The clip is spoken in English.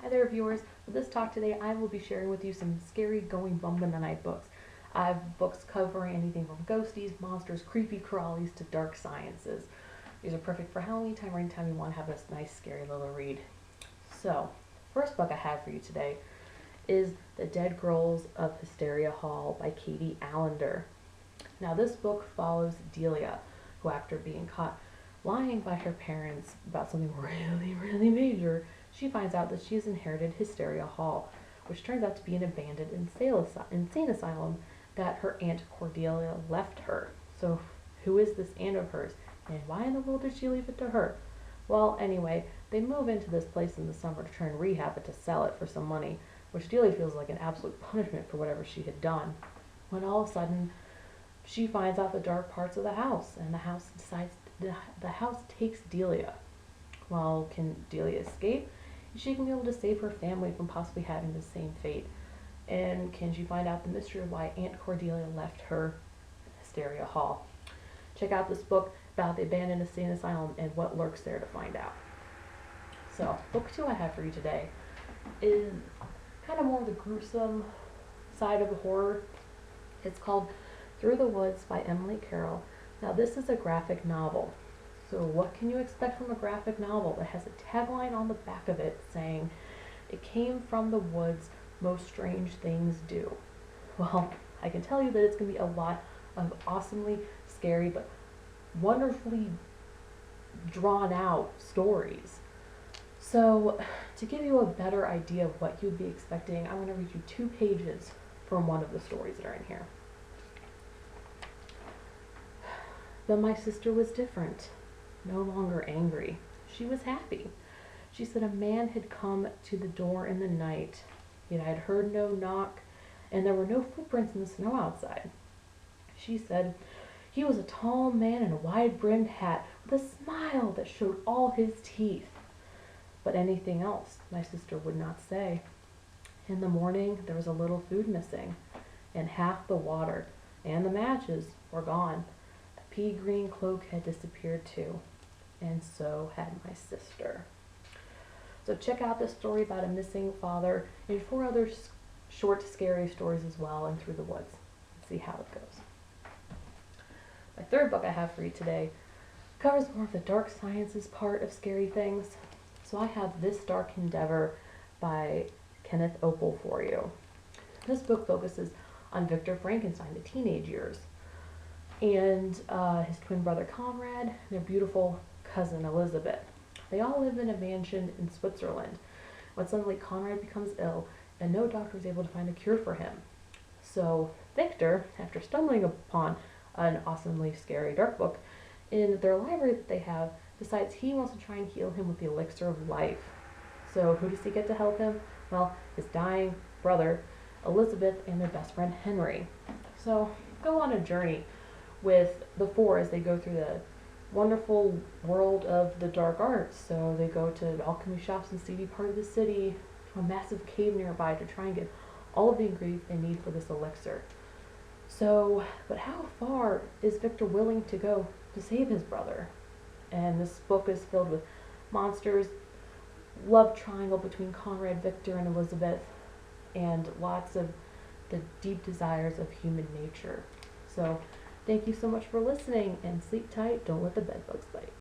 Hi there viewers, for this talk today I will be sharing with you some scary going bump in the night books. I have books covering anything from ghosties, monsters, creepy crawlies to dark sciences. These are perfect for Halloween time or anytime you want to have a nice scary little read. So, first book I have for you today is The Dead Girls of Hysteria Hall by Katie Alender. Now this book follows Delia, who after being caught lying by her parents about something really major, she finds out that she has inherited Hysteria Hall, which turns out to be an abandoned insane asylum that her Aunt Cordelia left her. So who is this aunt of hers, and why in the world did she leave it to her? Well, anyway, they move into this place in the summer to try and rehab it to sell it for some money, which Delia feels like an absolute punishment for whatever she had done. When all of a sudden, she finds out the dark parts of the house, and the house takes Delia. Well, can Delia escape? Is she going to be able to save her family from possibly having the same fate? And can she find out the mystery of why Aunt Cordelia left her Hysteria Hall? Check out this book about the abandoned insane asylum and what lurks there to find out. So, book 2 I have for you today is kind of more the gruesome side of the horror. It's called Through the Woods by Emily Carroll. Now this is a graphic novel. So what can you expect from a graphic novel that has a tagline on the back of it saying, "It came from the woods, most strange things do"? Well, I can tell you that it's going to be a lot of awesomely scary but wonderfully drawn out stories. So to give you a better idea of what you'd be expecting, I'm going to read you 2 pages from one of the stories that are in here. But my sister was different, no longer angry. She was happy. She said a man had come to the door in the night, yet I had heard no knock, and there were no footprints in the snow outside. She said he was a tall man in a wide-brimmed hat with a smile that showed all his teeth. But anything else, my sister would not say. In the morning, there was a little food missing, and half the water and the matches were gone. The pea green cloak had disappeared too, and so had my sister. So check out this story about a missing father and 4 other short, scary stories as well in Through the Woods. Let's see how it goes. My third book I have for you today covers more of the dark sciences part of scary things. So I have This Dark Endeavor by Kenneth Oppel for you. This book focuses on Victor Frankenstein, the teenage years, and his twin brother Conrad, and their beautiful cousin Elizabeth. They all live in a mansion in Switzerland, when suddenly Conrad becomes ill and no doctor is able to find a cure for him. So Victor, after stumbling upon an awesomely scary dark book in their library that they have, decides he wants to try and heal him with the elixir of life. So who does he get to help him? Well, his dying brother Elizabeth and their best friend Henry. So go on a journey with the 4 as they go through the wonderful world of the dark arts. So they go to alchemy shops in the seedy part of the city, to a massive cave nearby to try and get all of the ingredients they need for this elixir. So, but how far is Victor willing to go to save his brother? And this book is filled with monsters, love triangle between Conrad, Victor, and Elizabeth, and lots of the deep desires of human nature. So thank you so much for listening, and sleep tight, don't let the bedbugs bite.